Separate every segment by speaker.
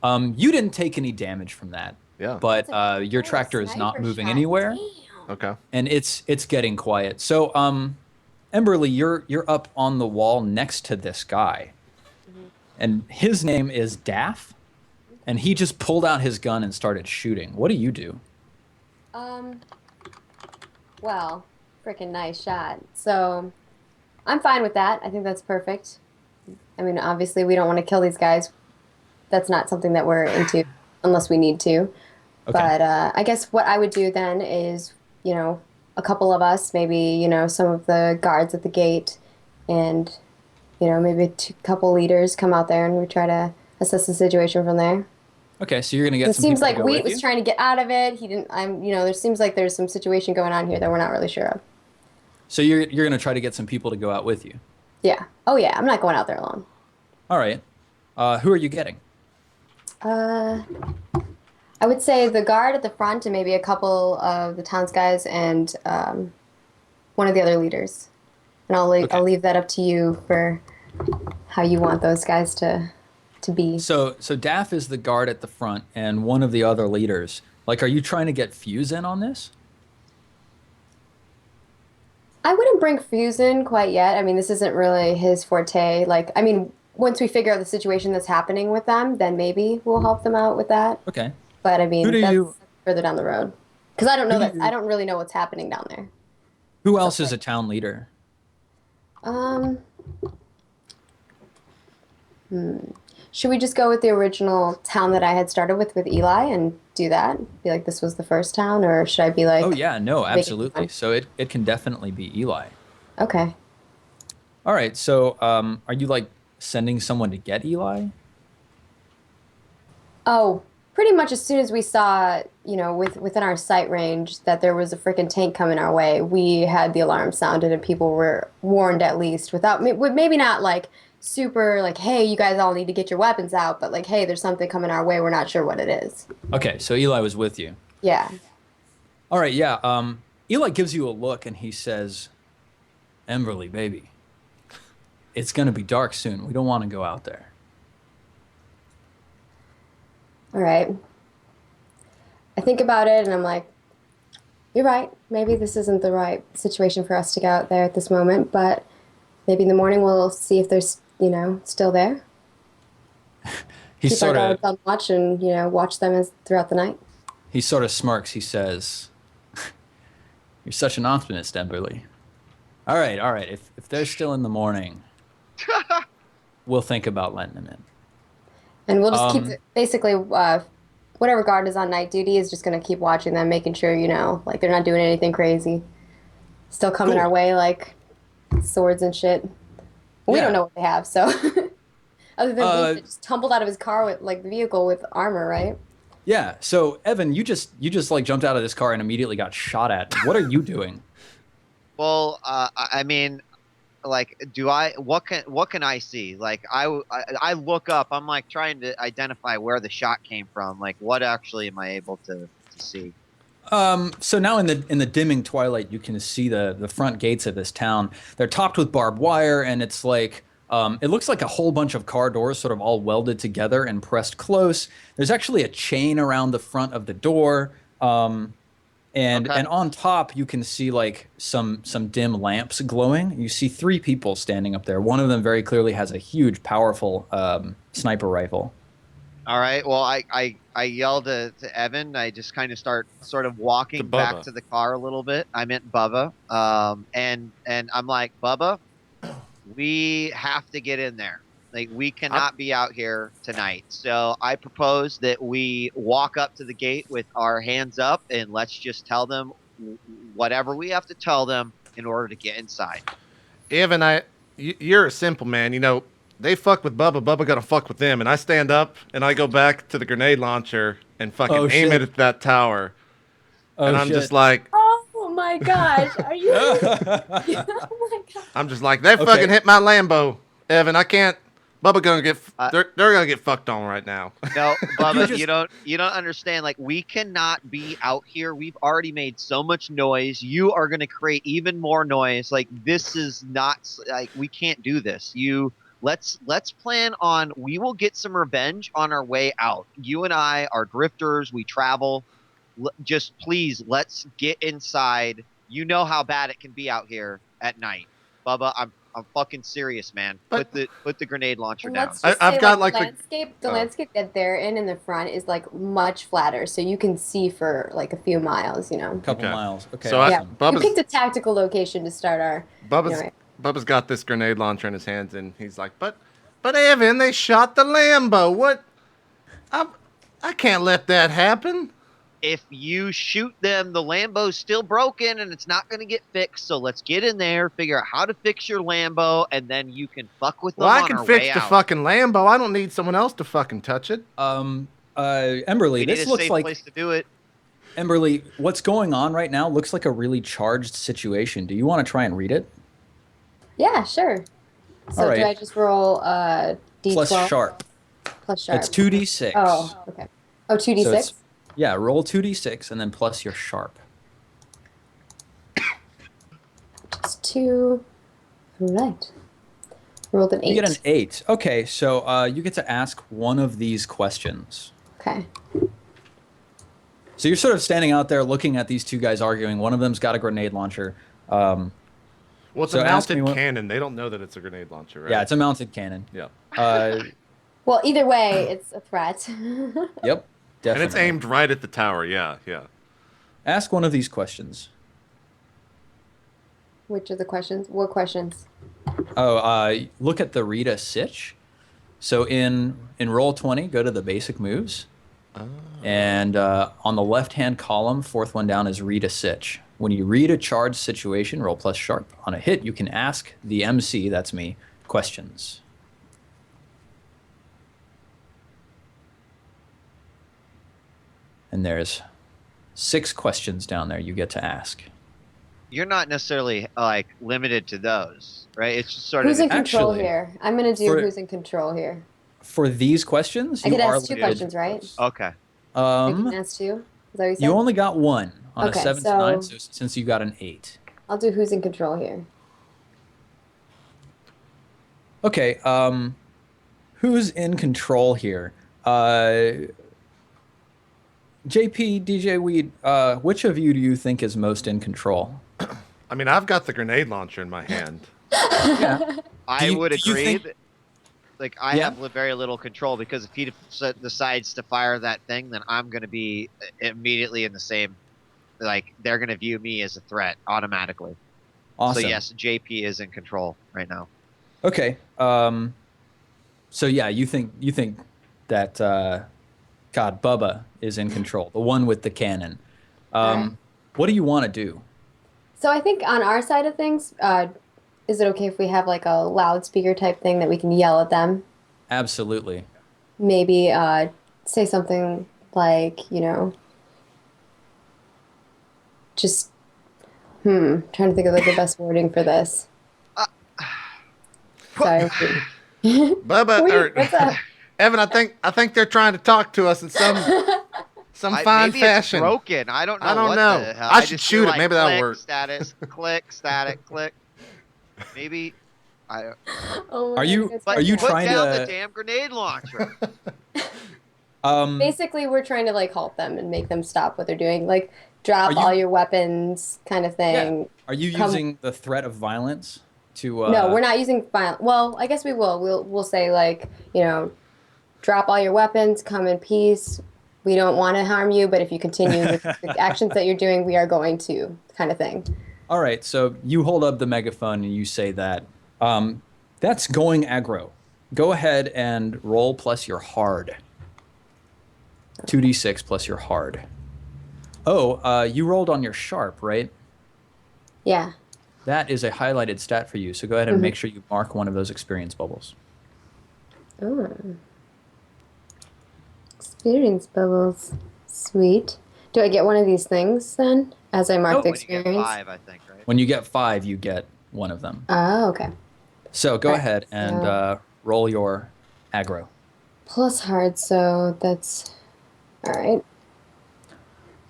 Speaker 1: You didn't take any damage from that,
Speaker 2: Yeah.
Speaker 1: but
Speaker 3: That's a
Speaker 1: your
Speaker 3: cool
Speaker 1: tractor is not
Speaker 3: sniper
Speaker 1: moving
Speaker 3: shot.
Speaker 1: anywhere,
Speaker 3: Damn.
Speaker 2: Okay.
Speaker 1: and it's getting quiet. So, Emberly, you're up on the wall next to this guy,
Speaker 3: Mhm.
Speaker 1: and his name is Daff, and he just pulled out his gun and started shooting. What do you do?
Speaker 3: Um, well, freaking nice shot. So I'm fine with that. I think that's perfect. I mean, obviously, we don't want to kill these guys. That's not something that we're into unless we need to.
Speaker 1: Okay.
Speaker 3: But I guess what I would do then is, a couple of us, maybe, some of the guards at the gate, and, maybe couple leaders come out there and we try to assess the situation from there.
Speaker 1: Okay, so you're gonna get
Speaker 3: It
Speaker 1: some
Speaker 3: seems
Speaker 1: people to
Speaker 3: like
Speaker 1: go
Speaker 3: Wheat
Speaker 1: with
Speaker 3: was
Speaker 1: you?
Speaker 3: trying to get out of it. He didn't, there seems like there's some situation going on here that we're not really sure of.
Speaker 1: So you're gonna try to get some people to go out with you.
Speaker 3: Yeah. Oh, yeah. I'm not going out there alone.
Speaker 1: All right. Who are you getting?
Speaker 3: Uh, I would say the guard at the front and maybe a couple of the town's guys and one of the other leaders. And
Speaker 1: Okay.
Speaker 3: I'll leave that up to you for how you want those guys to be.
Speaker 1: So Daff is the guard at the front and one of the other leaders. Like, are you trying to get Fuse in on this?
Speaker 3: I wouldn't bring Fuse in quite yet. I mean, this isn't really his forte. Like, I mean, once we figure out the situation that's happening with them, then maybe we'll help them out with that.
Speaker 1: Okay.
Speaker 3: But I
Speaker 1: Who
Speaker 3: mean,
Speaker 1: do
Speaker 3: that's
Speaker 1: you
Speaker 3: further down the road. Because
Speaker 1: who do
Speaker 3: I
Speaker 1: you
Speaker 3: don't really know what's happening down there.
Speaker 1: who
Speaker 3: So,
Speaker 1: else is a town leader?
Speaker 3: um, hmm. Should we just go with the original town that I had started with Eli and do that? Be like, this was the first town, or should I be
Speaker 1: Oh
Speaker 3: like,
Speaker 1: yeah, no,
Speaker 3: make it
Speaker 1: absolutely.
Speaker 3: fun?
Speaker 1: So it can definitely be Eli.
Speaker 3: Okay.
Speaker 1: All right. So are you like sending someone to get Eli?
Speaker 3: Oh, pretty much as soon as we saw, within our sight range that there was a freaking tank coming our way, we had the alarm sounded and people were warned at least without maybe not like super like, hey, you guys all need to get your weapons out, but like, hey, there's something coming our way. We're not sure what it is.
Speaker 1: Okay, so Eli was with you.
Speaker 3: Yeah.
Speaker 1: All right, yeah. Eli gives you a look and he says, "Emberly, baby, it's gonna be dark soon. We don't want to go out there."
Speaker 3: All right. I think about it and I'm like, you're right. Maybe this isn't the right situation for us to go out there at this moment, but maybe in the morning we'll see if there's, still there.
Speaker 1: He
Speaker 3: Keep our
Speaker 1: sort of
Speaker 3: guards on watch and, watch them as throughout the night.
Speaker 1: he sort of smirks. He says, "You're such an optimist, Emberly. All right. If they're still in the morning, we'll think about letting them in."
Speaker 3: And we'll just keep
Speaker 1: Um,
Speaker 3: basically whatever guard is on night duty is just going to keep watching them, making sure, like they're not doing anything crazy. Still coming our
Speaker 1: cool.
Speaker 3: way, like swords and shit. We don't
Speaker 1: Yeah.
Speaker 3: know what they have, so other than Wheat
Speaker 1: Uh,
Speaker 3: that just tumbled out of his car with like the vehicle with armor, right?
Speaker 1: yeah. So Evan, you just like jumped out of this car and immediately got shot at. What are you doing?
Speaker 4: Well, I mean, like, what can I see? Like, I look up. I'm like trying to identify where the shot came from. Like, what actually am I able to see?
Speaker 1: So now in the dimming twilight, you can see the front gates of this town. They're topped with barbed wire, and it's like it looks like a whole bunch of car doors, sort of all welded together and pressed close. There's actually a chain around the front of the door, and
Speaker 4: Okay.
Speaker 1: and on top you can see like some dim lamps glowing. You see three people standing up there. One of them very clearly has a huge, powerful sniper rifle.
Speaker 4: All right. Well, I yell to Evan. I just kind of start sort of
Speaker 2: To
Speaker 4: walking back
Speaker 2: Bubba.
Speaker 4: to the car a little bit. I meant Bubba. And I'm like, Bubba, we have to get in there. Like, we
Speaker 2: I,
Speaker 4: cannot be out here tonight. So I propose that we walk up to the gate with our hands up and let's just tell them whatever we have to tell them in order to get inside.
Speaker 2: Evan, you're a simple man. They fuck with Bubba. Bubba gonna fuck with them. And I stand up and I go back to the grenade launcher and fucking
Speaker 1: Oh
Speaker 2: aim it
Speaker 1: shit!
Speaker 2: at that tower. And
Speaker 1: Oh
Speaker 2: I'm just
Speaker 1: shit!
Speaker 2: like,
Speaker 3: Oh my gosh, are you? Oh my god.
Speaker 2: they fucking
Speaker 1: Okay.
Speaker 2: hit my Lambo, Evan. I can't. Bubba gonna get.
Speaker 4: Uh,
Speaker 2: They're gonna get fucked on right now.
Speaker 4: No,
Speaker 1: You
Speaker 4: Bubba,
Speaker 1: just
Speaker 4: you don't understand. Like, we cannot be out here. We've already made so much noise. You are going to create even more noise. Like, this is not like we can't do this. Let's plan on. We will get some revenge on our way out. You and I are drifters. We travel. Just please, let's get inside. You know how bad it can be out here at night, Bubba. I'm fucking serious, man.
Speaker 2: But-
Speaker 4: Put the grenade launcher
Speaker 3: And
Speaker 4: down.
Speaker 3: let's just
Speaker 2: I've
Speaker 3: say,
Speaker 2: got,
Speaker 3: like,
Speaker 2: like,
Speaker 3: the landscape that they're in the front is like much flatter, so you can see for like a few miles. You know.
Speaker 1: Couple
Speaker 2: Okay.
Speaker 1: miles. Okay.
Speaker 2: So
Speaker 3: Yeah.
Speaker 1: awesome.
Speaker 3: We
Speaker 2: Bubba's-
Speaker 3: picked a tactical location to start our.
Speaker 2: Bubba's
Speaker 3: Right.
Speaker 2: Bubba's got this grenade launcher in his hands, and he's like, "But Evan, they shot the Lambo. What? I can't let that happen."
Speaker 4: If you shoot them, the Lambo's still broken and it's not going to get fixed. So let's get in there, figure out how to fix your Lambo, and then you can fuck with them
Speaker 2: Well, I
Speaker 4: on
Speaker 2: can
Speaker 4: our
Speaker 2: fix
Speaker 4: way
Speaker 2: the
Speaker 4: out.
Speaker 2: fucking Lambo. I don't need someone else to fucking touch it.
Speaker 1: Emberly,
Speaker 4: We need
Speaker 1: this
Speaker 4: a
Speaker 1: looks
Speaker 4: safe
Speaker 1: like
Speaker 4: place to do it.
Speaker 1: Emberly. What's going on right now looks like a really charged situation. Do you want to try and read it?
Speaker 3: Yeah, sure. So
Speaker 1: All right.
Speaker 3: do I just roll D12
Speaker 1: Plus sharp.
Speaker 3: Plus sharp?
Speaker 1: It's 2d6.
Speaker 3: Oh, okay. Oh, 2d6?
Speaker 1: So it's- yeah, roll 2d6 and then plus your sharp.
Speaker 3: Just 2. All right. Rolled an 8.
Speaker 1: You get an 8. Okay, so you get to ask one of these questions.
Speaker 3: Okay.
Speaker 1: So you're sort of standing out there looking at these two guys arguing. One of them's got a grenade launcher.
Speaker 2: Well, it's
Speaker 1: So
Speaker 2: a
Speaker 1: ask me
Speaker 2: mounted
Speaker 1: what-
Speaker 2: cannon. They don't know that it's a grenade launcher, right?
Speaker 1: Yeah, it's a mounted cannon.
Speaker 2: Yeah.
Speaker 3: Well, either way, it's a threat.
Speaker 1: Yep, definitely.
Speaker 2: And it's aimed right at the tower. Yeah, yeah.
Speaker 1: Ask one of these questions.
Speaker 3: Which are the questions? What questions?
Speaker 1: Oh, look at the Rita Sitch. So in Roll20, go to the basic moves. And on the left-hand column, fourth one down is read a sitch. When you read a charged situation, roll plus sharp. On a hit, you can ask the MC, that's me, questions. And there's 6 questions down there you get to ask.
Speaker 4: You're not necessarily like limited to those, right? It's just sort
Speaker 3: Who's
Speaker 4: of
Speaker 3: in control
Speaker 1: Actually,
Speaker 3: here? I'm going to do
Speaker 1: for-
Speaker 3: who's in control here.
Speaker 1: For these questions,
Speaker 3: I
Speaker 1: you
Speaker 3: could
Speaker 1: are
Speaker 3: ask 2
Speaker 1: limited.
Speaker 3: questions, right?
Speaker 4: okay.
Speaker 3: I can ask 2? Is that what you said?
Speaker 1: You only got 1 on
Speaker 3: Okay,
Speaker 1: a 7
Speaker 3: so-
Speaker 1: to 9, so since you got an 8.
Speaker 3: I'll do who's in control here.
Speaker 1: Okay, who's in control here? JP, djWHEAT, which of you do you think is most in control?
Speaker 2: I mean, I've got the grenade launcher in my hand.
Speaker 1: Yeah.
Speaker 4: I would
Speaker 1: do you
Speaker 4: agree.
Speaker 1: think-
Speaker 4: That, like I
Speaker 1: Yeah.
Speaker 4: have very little control because if he decides to fire that thing, then I'm going to be immediately in the same. Like they're going to view me as a threat automatically.
Speaker 1: Awesome.
Speaker 4: So yes, JP is in control right now.
Speaker 1: Okay. So yeah, you think that God, Bubba is in control, the one with the cannon.
Speaker 3: Alright.
Speaker 1: What do you want to do?
Speaker 3: So I think on our side of things, is it okay if we have like a loudspeaker type thing that we can yell at them?
Speaker 1: Absolutely.
Speaker 3: Maybe say something like, just, trying to think of like the best wording for this. Sorry.
Speaker 2: Bubba,
Speaker 3: What's up?
Speaker 2: Evan, I think they're trying to talk to us in some fine
Speaker 4: maybe
Speaker 2: fashion.
Speaker 4: It's broken. I don't know.
Speaker 2: I don't
Speaker 4: what
Speaker 2: know.
Speaker 4: The hell.
Speaker 2: I should
Speaker 4: just
Speaker 2: shoot
Speaker 4: feel
Speaker 2: it.
Speaker 4: like
Speaker 2: Maybe that'll
Speaker 4: click,
Speaker 2: work.
Speaker 4: Status, click, static, click. Maybe. I.
Speaker 3: Oh my
Speaker 1: Are you-
Speaker 3: God,
Speaker 4: But
Speaker 1: Are you
Speaker 4: put
Speaker 1: trying
Speaker 4: down
Speaker 1: to-
Speaker 4: the damn grenade launcher.
Speaker 3: Basically, we're trying to like halt them and make them stop what they're doing. Like drop
Speaker 1: Are you-
Speaker 3: all your weapons kind of thing.
Speaker 1: Are you
Speaker 3: Come-
Speaker 1: using the threat of violence to?
Speaker 3: No, we're not using violence. Well, I guess we will. We'll say like, drop all your weapons, come in peace. We don't want to harm you, but if you continue the actions that you're doing, we are going to, kind of thing.
Speaker 1: All right. So you hold up the megaphone and you say that. That's going aggro. Go ahead and roll plus your hard. 2d6 plus your hard. Oh, you rolled on your sharp, right?
Speaker 3: Yeah.
Speaker 1: That is a highlighted stat for you. So go ahead and make sure you mark one of those experience bubbles.
Speaker 3: Oh. Experience bubbles. Sweet. Do I get one of these things then as I mark the
Speaker 4: When you get
Speaker 3: experience?
Speaker 4: 5, I think, right?
Speaker 1: When you get 5, you get one of them.
Speaker 3: Oh, okay.
Speaker 1: So go
Speaker 3: Right,
Speaker 1: ahead and
Speaker 3: so-
Speaker 1: roll your aggro.
Speaker 3: Plus hard, so that's all right.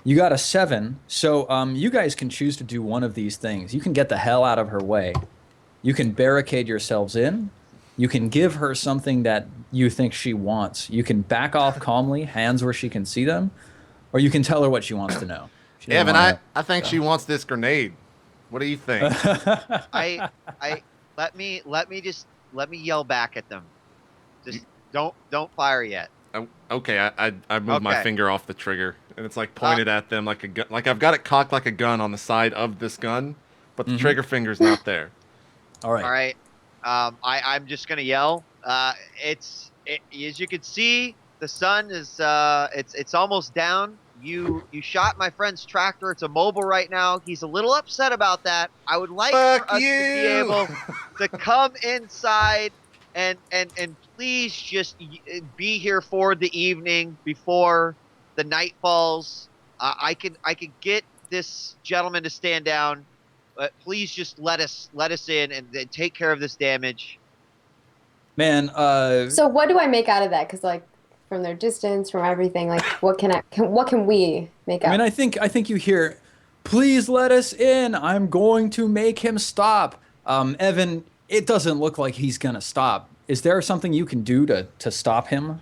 Speaker 1: You got a 7. So you guys can choose to do one of these things. You can get the hell out of her way. You can barricade yourselves in, You can give her something that you think she wants. You can back off calmly, hands where she can see them, or you can tell her what she wants to know. She doesn't
Speaker 2: Evan,
Speaker 1: wanna know.
Speaker 2: I think she wants this grenade. What do you think?
Speaker 4: I let me yell back at them. Just don't fire yet.
Speaker 2: Okay, I moved my
Speaker 4: Okay.
Speaker 2: finger off the trigger, and it's like pointed at them like a gun. Like I've got it cocked like a gun on the side of this gun, but the trigger finger's not there.
Speaker 1: All right.
Speaker 4: All right. I'm just gonna yell. As you can see, the sun is it's almost down. You shot my friend's tractor. It's immobile right now. He's a little upset about that. I would like
Speaker 2: Fuck
Speaker 4: for us to be
Speaker 2: you!
Speaker 4: able to come inside and please just be here for the evening before the night falls. I can get this gentleman to stand down. But please just let us in and take care of this damage.
Speaker 1: Man,
Speaker 3: So what do I make out of that? Because like from their distance, from everything, like what can we make
Speaker 1: I
Speaker 3: out?
Speaker 1: mean, I think you hear, please let us in. I'm going to make him stop. Evan, it doesn't look like he's gonna stop. Is there something you can do to stop him?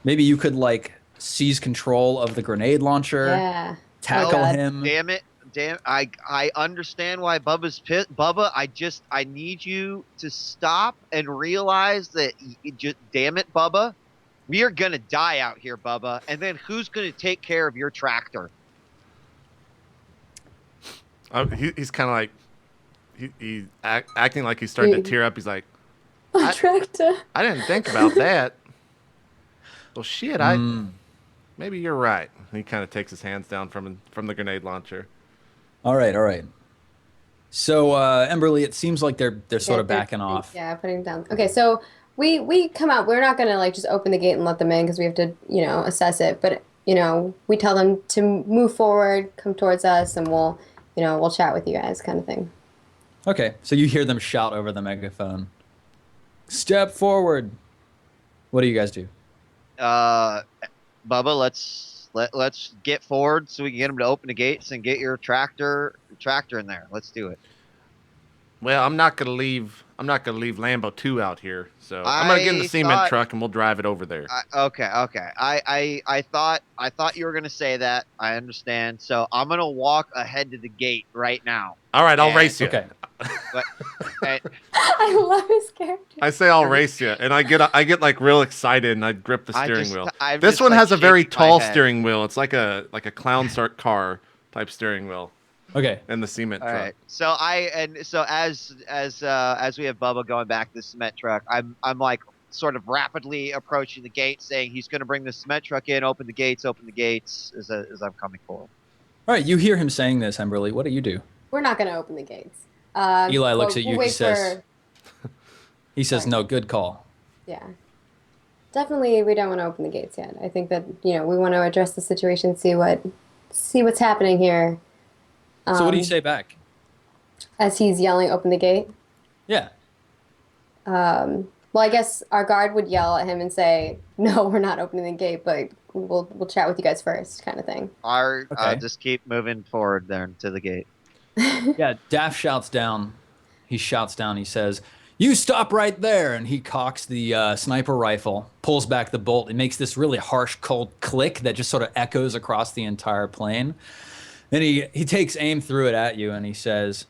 Speaker 1: Maybe you could like seize control of the grenade launcher,
Speaker 3: Yeah.
Speaker 1: tackle
Speaker 3: God.
Speaker 1: him.
Speaker 4: Damn it. I understand why Bubba's pissed. Bubba, I need you to stop and realize that damn it, Bubba. We are gonna die out here, Bubba. And then who's gonna take care of your tractor?
Speaker 2: He's kind of like he's acting like he's starting to tear up. He's like,
Speaker 3: Tractor.
Speaker 2: I didn't think about that. Well, shit, maybe you're right. He kind of takes his hands down from the grenade launcher.
Speaker 1: All right, all right. So, Emberly, it seems like they're sort of
Speaker 3: They're-
Speaker 1: backing off.
Speaker 3: Yeah, putting down. Okay, so we come out. We're not gonna like just open the gate and let them in because we have to, assess it. But we tell them to move forward, come towards us, and we'll chat with you guys, kind of thing.
Speaker 1: Okay, so you hear them shout over the megaphone. Step forward. What do you guys do?
Speaker 4: Bubba, let's get forward so we can get him to open the gates and get your tractor in there. Let's do it.
Speaker 2: Well, I'm not gonna leave Lambo 2 out here, so I'm gonna get in the cement truck and we'll drive it over there.
Speaker 4: Okay. I thought you were gonna say that. I understand. So I'm gonna walk ahead to the gate right now.
Speaker 2: All right, I'll race you.
Speaker 1: Okay.
Speaker 4: But, and,
Speaker 3: I love his character.
Speaker 2: I say I'll race you, and I get like real excited, and I grip the steering wheel.
Speaker 4: I'm
Speaker 2: This
Speaker 4: just,
Speaker 2: one
Speaker 4: like,
Speaker 2: has a very
Speaker 4: shaking my
Speaker 2: tall
Speaker 4: head.
Speaker 2: steering wheel. It's like a clown start car type steering wheel,
Speaker 1: Okay.
Speaker 2: and the cement
Speaker 4: All
Speaker 2: truck.
Speaker 4: right. So as we have Bubba going back to the cement truck, I'm like sort of rapidly approaching the gate, saying he's going to bring the cement truck in, open the gates as I'm coming forward.
Speaker 1: All right, you hear him saying this, Emberly. What do you do?
Speaker 3: We're not gonna open the gates.
Speaker 1: Eli looks at you.
Speaker 3: We'll
Speaker 1: He
Speaker 3: wait
Speaker 1: says,
Speaker 3: for-
Speaker 1: he says,
Speaker 3: Sorry.
Speaker 1: no, good call.
Speaker 3: Yeah. Definitely, we don't want to open the gates yet. I think that we want to address the situation, see what's happening here.
Speaker 1: So what do you say back?
Speaker 3: As he's yelling, "Open the gate."
Speaker 1: Yeah.
Speaker 3: Well, I guess our guard would yell at him and say, "No, we're not opening the gate, but we'll chat with you guys first," kind of thing.
Speaker 1: Okay.
Speaker 4: Just keep moving forward there to the gate.
Speaker 1: Yeah, Daff shouts down. He shouts down. He says, "You stop right there!" And he cocks the sniper rifle, pulls back the bolt. It makes this really harsh, cold click that just sort of echoes across the entire plane. Then he takes aim through it at you, and he says,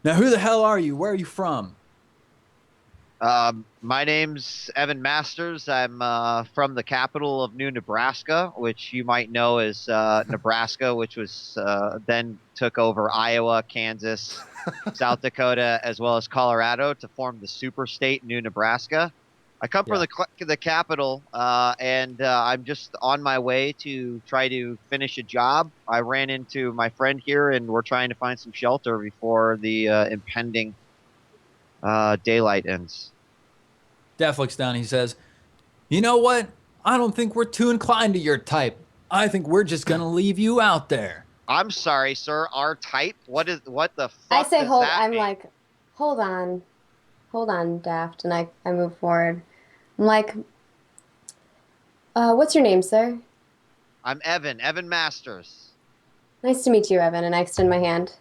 Speaker 1: "Now, who the hell are you? Where are you from?"
Speaker 4: My name's Evan Masters. I'm from the capital of New Nebraska, which you might know as Nebraska, which was then took over Iowa, Kansas, South Dakota, as well as Colorado to form the super state New Nebraska. I come from the capital, and I'm just on my way to try to finish a job. I ran into my friend here, and we're trying to find some shelter before the impending daylight ends.
Speaker 1: Daff looks down. He says, "You know what? I don't think we're too inclined to your type. I think we're just gonna leave you out there."
Speaker 4: I'm sorry, sir. Our type? What the fuck?
Speaker 3: I say,
Speaker 4: does that mean?
Speaker 3: like, hold on, Daft, and I move forward. I'm like, what's your name, sir?
Speaker 4: I'm Evan Masters.
Speaker 3: Nice to meet you, Evan, and I extend my hand.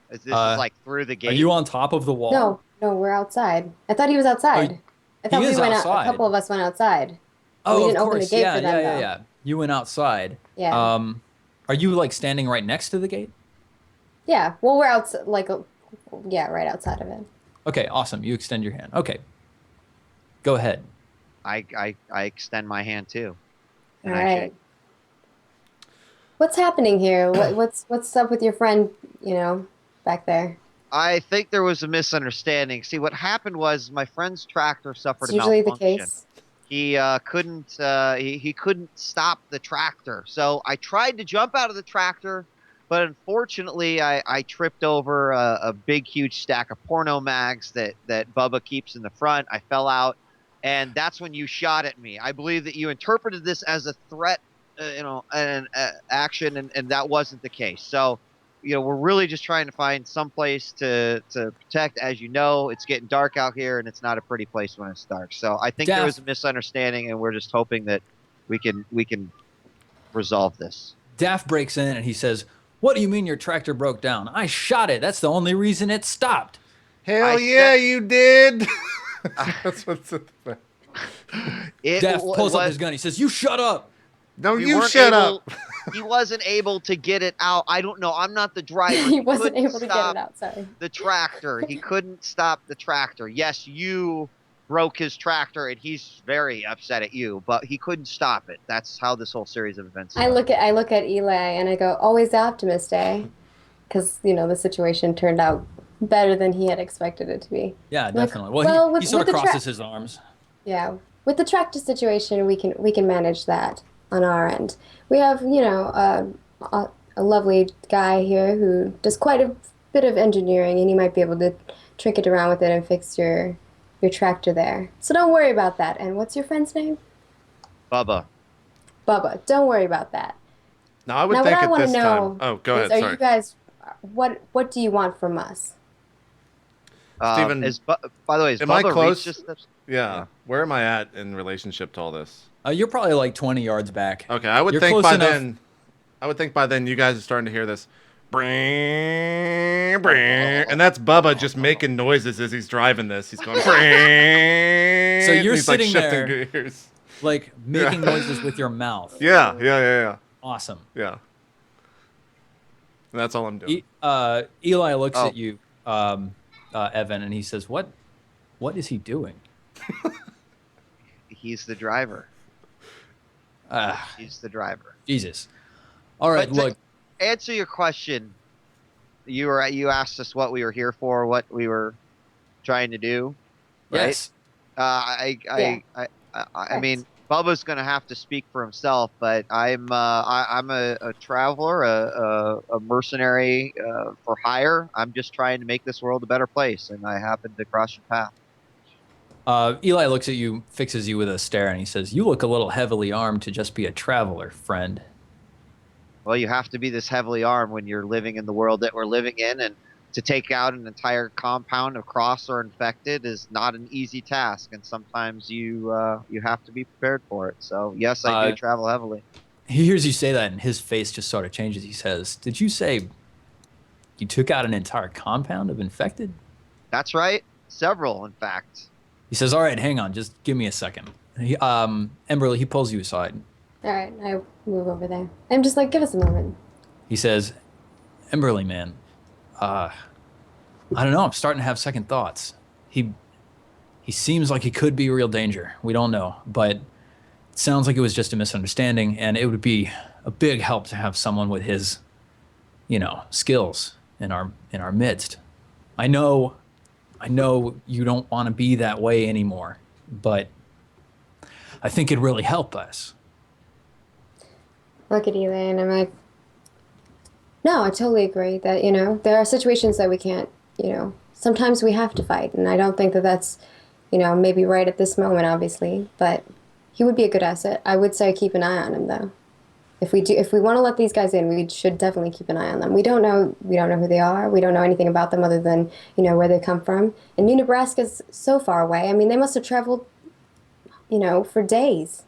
Speaker 4: This is like through the gate.
Speaker 1: Are you on top of the wall?
Speaker 3: No, No, we're outside. I thought he was outside. I
Speaker 1: he
Speaker 3: thought we
Speaker 1: is
Speaker 3: went out. A
Speaker 1: outside.
Speaker 3: couple of us went outside.
Speaker 1: Oh,
Speaker 3: We
Speaker 1: of
Speaker 3: didn't open the
Speaker 1: course.
Speaker 3: gate
Speaker 1: Yeah,
Speaker 3: for them,
Speaker 1: yeah, yeah,
Speaker 3: though.
Speaker 1: yeah. You went outside.
Speaker 3: Yeah.
Speaker 1: Are you like standing right next to the gate?
Speaker 3: Yeah. Well, we're outside, like, yeah, right outside of it.
Speaker 1: Okay, awesome. You extend your hand. Okay, go ahead.
Speaker 4: I extend my hand too,
Speaker 3: All
Speaker 4: and I
Speaker 3: right.
Speaker 4: shake.
Speaker 3: What's happening here? What's up with your friend, back there?
Speaker 4: I think there was a misunderstanding. See, what happened was my friend's tractor suffered
Speaker 3: It's
Speaker 4: a
Speaker 3: usually the
Speaker 4: malfunction.
Speaker 3: case.
Speaker 4: He couldn't stop the tractor. So I tried to jump out of the tractor, but unfortunately I tripped over a big huge stack of porno mags that Bubba keeps in the front. I fell out, and that's when you shot at me. I believe that you interpreted this as a threat, an action, and that wasn't the case. So we're really just trying to find some place to protect. As you know, it's getting dark out here, and it's not a pretty place when it's dark. So I think there was
Speaker 1: Daff,
Speaker 4: a misunderstanding, and we're just hoping that we can resolve this.
Speaker 1: Daff breaks in and he says, "What do you mean your tractor broke down? I shot it. That's the only reason it stopped."
Speaker 2: Hell
Speaker 4: I
Speaker 2: yeah,
Speaker 4: said-
Speaker 2: you did. That's what's at the
Speaker 1: Daff pulls up his gun. He says, "You shut up."
Speaker 2: No,
Speaker 4: we
Speaker 2: you
Speaker 4: weren't
Speaker 2: shut
Speaker 4: able-
Speaker 2: up.
Speaker 4: He wasn't able to get it out. I don't know. I'm not the driver.
Speaker 3: He wasn't
Speaker 4: couldn't
Speaker 3: able to get
Speaker 4: stop
Speaker 3: it out. Sorry.
Speaker 4: the tractor. He couldn't stop the tractor. Yes, you broke his tractor, and he's very upset at you, but he couldn't stop it. That's how this whole series of events
Speaker 3: I look at Eli and I go, always the optimist, eh? Because the situation turned out better than he had expected it to be.
Speaker 1: Yeah,
Speaker 3: Like,
Speaker 1: definitely.
Speaker 3: well,
Speaker 1: He
Speaker 3: with
Speaker 1: sort of
Speaker 3: the tra-
Speaker 1: crosses his arms.
Speaker 3: Yeah, with the tractor situation, we can manage that on our end. We have a lovely guy here who does quite a bit of engineering, and he might be able to trick it around with it and fix your tractor there. So don't worry about that. And what's your friend's name?
Speaker 4: Bubba.
Speaker 3: Bubba. Don't worry about that.
Speaker 2: Now I would
Speaker 3: Now,
Speaker 2: think
Speaker 3: what I
Speaker 2: at
Speaker 3: want to
Speaker 2: this
Speaker 3: know
Speaker 2: time. Oh, go
Speaker 3: is,
Speaker 2: ahead.
Speaker 3: are
Speaker 2: Sorry.
Speaker 3: you guys, what do you want from us?
Speaker 2: Steven,
Speaker 4: By the way, is
Speaker 2: am I
Speaker 4: Bubba
Speaker 2: close?
Speaker 4: reached us?
Speaker 2: Yeah. Where am I at in relationship to all this?
Speaker 1: You're probably like 20 yards back.
Speaker 2: Okay, I would
Speaker 1: You're
Speaker 2: think
Speaker 1: close
Speaker 2: by
Speaker 1: enough.
Speaker 2: then. I would think by then you guys are starting to hear this. Bring, bring, and that's Bubba just making noises as he's driving this. He's going. Bring,
Speaker 1: So you're
Speaker 2: he's
Speaker 1: sitting
Speaker 2: like
Speaker 1: there-
Speaker 2: shifting gears.
Speaker 1: Like making noises with your mouth.
Speaker 2: Yeah.
Speaker 1: Awesome.
Speaker 2: And that's all I'm doing.
Speaker 1: Eli looks
Speaker 4: Oh.
Speaker 1: at you, Evan, and he says, "What is he doing?"
Speaker 4: He's the driver.
Speaker 1: Ah,
Speaker 4: He's the driver.
Speaker 1: Jesus. All right,
Speaker 4: But to
Speaker 1: look.
Speaker 4: answer your question, you asked us what we were here for, what we were trying to do. Right?
Speaker 1: Yes.
Speaker 4: I mean, Bubba's gonna have to speak for himself, but I'm a traveler, a mercenary for hire. I'm just trying to make this world a better place, and I happened to cross your path.
Speaker 1: Eli looks at you, fixes you with a stare, and he says, "You look a little heavily armed to just be a traveler, friend."
Speaker 4: Well, you have to be this heavily armed when you're living in the world that we're living in, and to take out an entire compound of cross or infected is not an easy task, and sometimes you have to be prepared for it. So yes, I do travel heavily.
Speaker 1: He hears you say that, and his face just sort of changes. He says, "Did you say you took out an entire compound of infected?"
Speaker 4: That's right, several, in fact.
Speaker 1: He says, "All right, hang on, just give me a second." He, Emberly, he pulls you aside.
Speaker 3: All right, I move over there. I'm just like, give us a moment.
Speaker 1: He says, "Emberly, man, I don't know. I'm starting to have second thoughts. He seems like he could be a real danger. We don't know, but it sounds like it was just a misunderstanding, and it would be a big help to have someone with his, skills in our midst. I know you don't want to be that way anymore, but I think it'd really help us."
Speaker 3: Look at Eli, and I'm like, no, I totally agree that, there are situations that we can't, sometimes we have to fight. And I don't think that that's, maybe right at this moment, obviously, but he would be a good asset. I would say keep an eye on him, though. If we want to let these guys in, we should definitely keep an eye on them. We don't know who they are. We don't know anything about them other than, where they come from. And New Nebraska's so far away. I mean, they must have traveled, for days.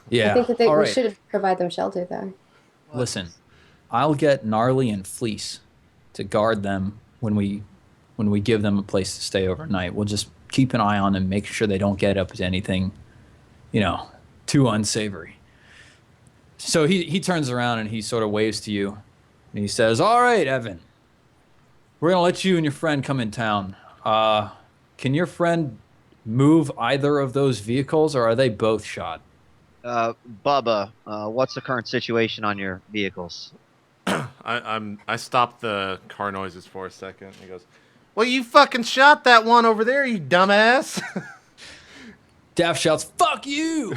Speaker 1: Yeah.
Speaker 3: I think that
Speaker 1: All
Speaker 3: we
Speaker 1: right.
Speaker 3: should provide them shelter, though.
Speaker 1: Listen, I'll get Gnarly and Fleece to guard them when we when we give them a place to stay overnight. We'll just keep an eye on them, make sure they don't get up to anything, too unsavory. So he turns around and he sort of waves to you, and he says, "All right, Evan, we're gonna let you and your friend come in town. Can your friend move either of those vehicles, or are they both shot?"
Speaker 4: Bubba, what's the current situation on your vehicles?
Speaker 2: I stopped the car noises for a second. He goes, "Well, you fucking shot that one over there, you dumbass."
Speaker 1: Daft shouts, "Fuck you!"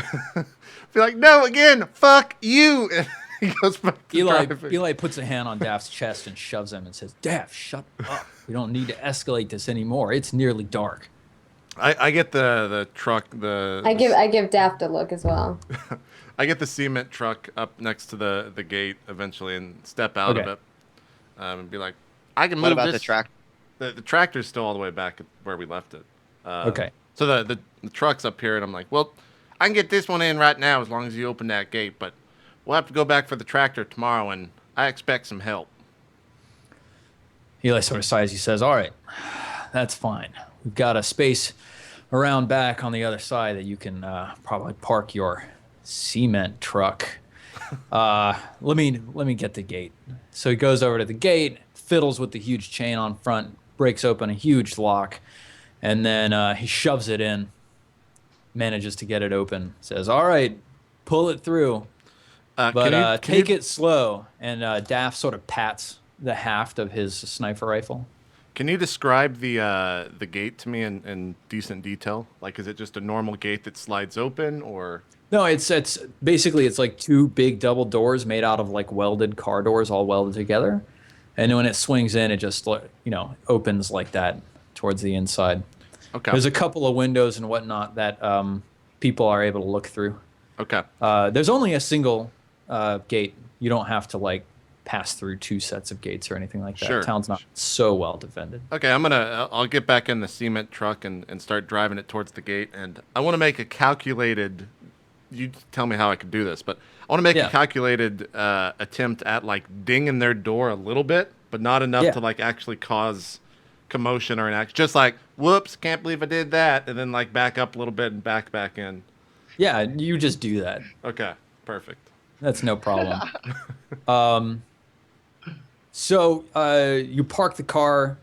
Speaker 2: Be like, "No, again, fuck you." And he goes back to driving.
Speaker 1: Eli puts a hand on Daft's chest and shoves him and says, "Daft, shut up. We don't need to escalate this anymore. It's nearly dark."
Speaker 2: I get the truck.
Speaker 3: I give Daft a look as well.
Speaker 2: I get the cement truck up next to the gate eventually and step out of it and be like, "I can move
Speaker 4: What about
Speaker 2: this."
Speaker 4: the track?
Speaker 2: The tractor's still all the way back at where we left it.
Speaker 1: Okay.
Speaker 2: So the truck's up here, and I'm like, "Well, I can get this one in right now as long as you open that gate, but we'll have to go back for the tractor tomorrow, and I expect some help."
Speaker 1: Eli sort of sighs. He says, "All right, that's fine. We've got a space around back on the other side that you can probably park your cement truck. Let me get the gate." So he goes over to the gate, fiddles with the huge chain on front, breaks open a huge lock, and then he shoves it in, manages to get it open, says, "All right, pull it through, but take it slow." And Daft sort of pats the haft of his sniper rifle.
Speaker 2: Can you describe the gate to me in decent detail? Like, is it just a normal gate that slides open, or?
Speaker 1: No, it's basically it's like two big double doors made out of like welded car doors, all welded together, and when it swings in, it just opens like that towards the inside.
Speaker 2: Okay.
Speaker 1: There's a couple of windows and whatnot that people are able to look through.
Speaker 2: Okay.
Speaker 1: There's only a single gate. You don't have to like pass through two sets of gates or anything like that.
Speaker 2: Sure.
Speaker 1: Town's not so well defended.
Speaker 2: Okay, I'll get back in the cement truck and start driving it towards the gate, and I want to make a calculated. You tell me how I could do this, but I want to make a calculated attempt at like dinging their door a little bit, but not enough to like actually cause commotion or an action. Just like, whoops, can't believe I did that, and then like back up a little bit and back in.
Speaker 1: Yeah, you just do that.
Speaker 2: Okay, perfect.
Speaker 1: That's no problem. So you park the car.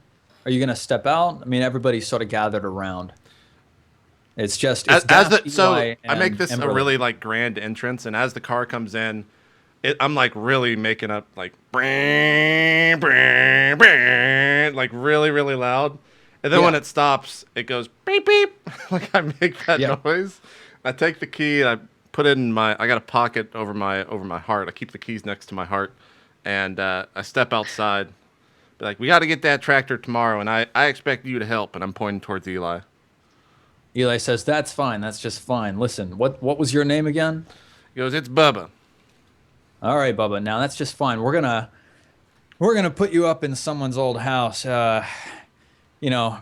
Speaker 1: Are you gonna step out? I mean, everybody's sort of gathered around. It's just
Speaker 2: so
Speaker 1: Eli
Speaker 2: I make
Speaker 1: and
Speaker 2: this a
Speaker 1: Emberly.
Speaker 2: really like grand entrance, and as the car comes in, I'm like really making up like brrrr, brrrr, brrrr, like really really loud, and then when it stops, it goes beep beep. Like I make that noise. I take the key and I put it in I got a pocket over my heart. I keep the keys next to my heart, and I step outside. Be like, "We got to get that tractor tomorrow, and I expect you to help." And I'm pointing towards Eli.
Speaker 1: Eli says, "That's fine. That's just fine. Listen, what was your name again?"
Speaker 2: He goes, "It's Bubba."
Speaker 1: All right, Bubba. Now that's just fine. We're gonna put you up in someone's old house.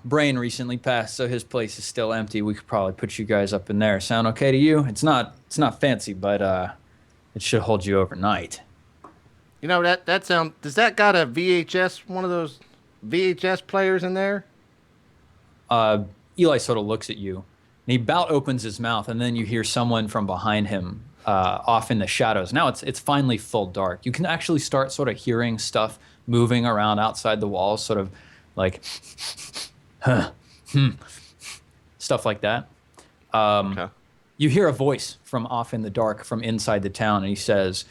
Speaker 1: Brain recently passed, so his place is still empty. We could probably put you guys up in there. Sound okay to you? It's not fancy, but it should hold you overnight.
Speaker 2: That sound. Does that got a VHS? One of those VHS players in there?
Speaker 1: Eli sort of looks at you, and he about opens his mouth, and then you hear someone from behind him off in the shadows. Now it's finally full dark. You can actually start sort of hearing stuff moving around outside the walls, sort of like stuff like that.
Speaker 2: Okay.
Speaker 1: You hear a voice from off in the dark from inside the town, and he says,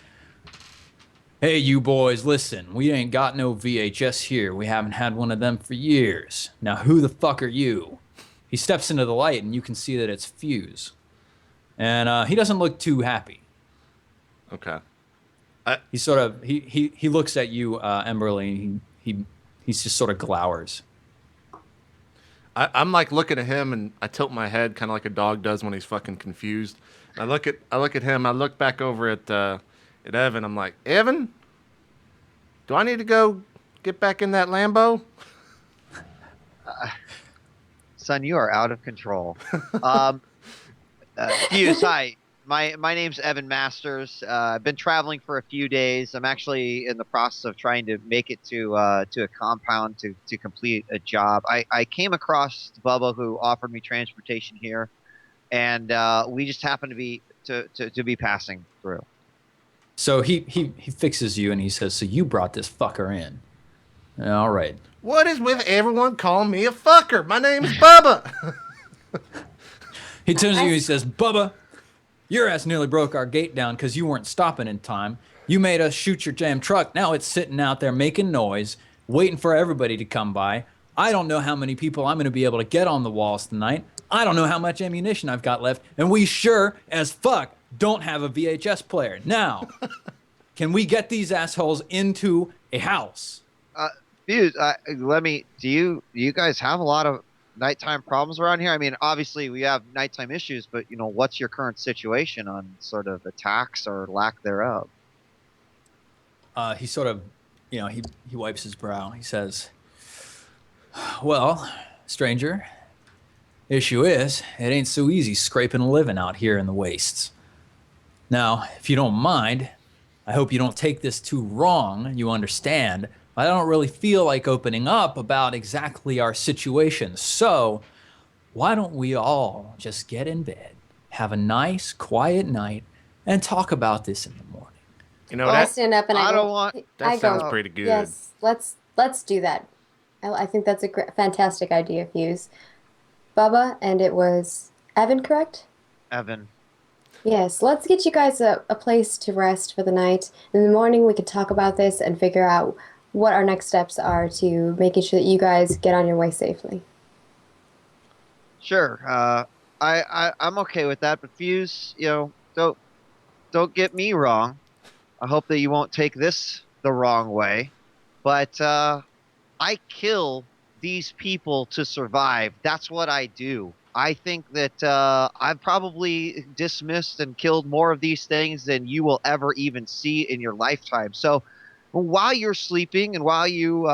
Speaker 1: "Hey, you boys, listen, we ain't got no VHS here. We haven't had one of them for years. Now, who the fuck are you?" He steps into the light, and you can see that it's Fuse. And he doesn't look too happy.
Speaker 2: Okay.
Speaker 1: He sort of he looks at you, Emberly. And he's just sort of glowers.
Speaker 2: I'm like looking at him, and I tilt my head, kind of like a dog does when he's fucking confused. I look at him. I look back over at Evan. I'm like, "Evan, do I need to go get back in that Lambo?"
Speaker 4: Son, you are out of control. Fuse, hi. My name's Evan Masters. I've been traveling for a few days. I'm actually in the process of trying to make it to a compound to complete a job. I came across Bubba, who offered me transportation here, and we just happened to be passing through.
Speaker 1: So he fixes you and he says, "So you brought this fucker in." All right.
Speaker 2: What is with everyone calling me a fucker? My name's Bubba.
Speaker 1: He turns to you and he says, "Bubba, your ass nearly broke our gate down because you weren't stopping in time. You made us shoot your damn truck. Now it's sitting out there making noise, waiting for everybody to come by. I don't know how many people I'm going to be able to get on the walls tonight. I don't know how much ammunition I've got left. And we sure as fuck don't have a VHS player. Now, can we get these assholes into a house?"
Speaker 4: Fuse, do you guys have a lot of nighttime problems around here? I mean, obviously we have nighttime issues, but what's your current situation on sort of attacks or lack thereof?
Speaker 1: He sort of, he wipes his brow. He says, "Well, stranger, issue is, it ain't so easy scraping a living out here in the wastes. Now, if you don't mind, I hope you don't take this too wrong. You understand, I don't really feel like opening up about exactly our situation. So, why don't we all just get in bed, have a nice, quiet night, and talk about this in the morning?"
Speaker 3: I stand up and
Speaker 4: I
Speaker 3: I
Speaker 4: don't
Speaker 3: go,
Speaker 4: want.
Speaker 2: That sounds pretty good.
Speaker 3: Yes, let's do that. I think that's a fantastic idea, Fuse. Bubba, and it was Evan, correct?
Speaker 4: Evan.
Speaker 3: Yes, let's get you guys a place to rest for the night. In the morning, we can talk about this and figure out what our next steps are to making sure that you guys get on your way safely.
Speaker 4: Sure. I'm okay with that, but Fuse, don't get me wrong. I hope that you won't take this the wrong way, but I kill these people to survive. That's what I do. I think that I've probably dismissed and killed more of these things than you will ever even see in your lifetime. So while you're sleeping and while you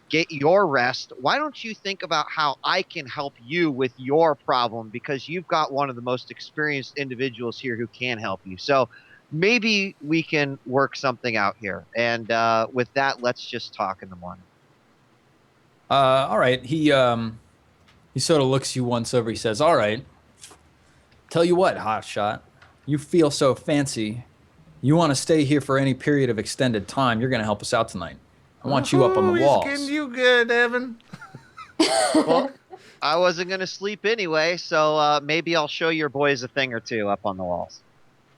Speaker 4: get your rest, why don't you think about how I can help you with your problem, because you've got one of the most experienced individuals here who can help you. So maybe we can work something out here. And with that, let's just talk in the morning.
Speaker 1: All right. He sort of looks you once over. He says, "All right. Tell you what, hotshot. You feel so fancy. You want to stay here for any period of extended time. You're going to help us out tonight. I want you up on the walls."
Speaker 2: He's getting you good, Evan.
Speaker 4: Well, I wasn't going to sleep anyway, so maybe I'll show your boys a thing or two up on the walls.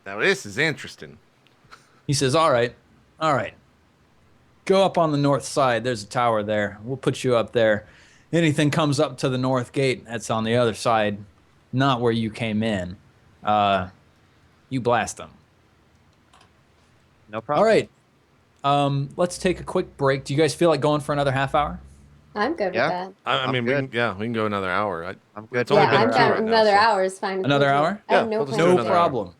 Speaker 2: Now this is interesting.
Speaker 1: He says, "All right. All right. Go up on the north side. There's a tower there. We'll put you up there. Anything comes up to the north gate, that's on the other side, not where you came in. You blast them."
Speaker 4: No problem.
Speaker 1: All right. Let's take a quick break. Do you guys feel like going for another half hour?
Speaker 3: I'm good
Speaker 4: Yeah.
Speaker 3: with that.
Speaker 2: I mean, we
Speaker 4: good.
Speaker 2: can go another hour.
Speaker 4: I'm good.
Speaker 2: It's only
Speaker 3: Yeah,
Speaker 2: been
Speaker 3: I'm
Speaker 2: 2
Speaker 3: down.
Speaker 2: right now,
Speaker 3: Another
Speaker 2: so-
Speaker 3: hour is fine. with
Speaker 1: Another
Speaker 3: me, too.
Speaker 1: hour?
Speaker 3: I have
Speaker 2: Yeah,
Speaker 3: no
Speaker 2: we'll just
Speaker 3: plans
Speaker 2: do
Speaker 1: No
Speaker 2: another
Speaker 3: today.
Speaker 2: hour.
Speaker 1: problem.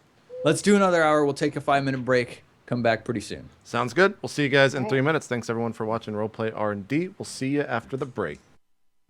Speaker 1: Let's do another hour. We'll take a 5-minute break. Come back pretty soon.
Speaker 2: Sounds good. We'll see you guys in
Speaker 3: Right.
Speaker 2: 3 minutes. Thanks everyone for watching RollPlay R&D. We'll see you after the break.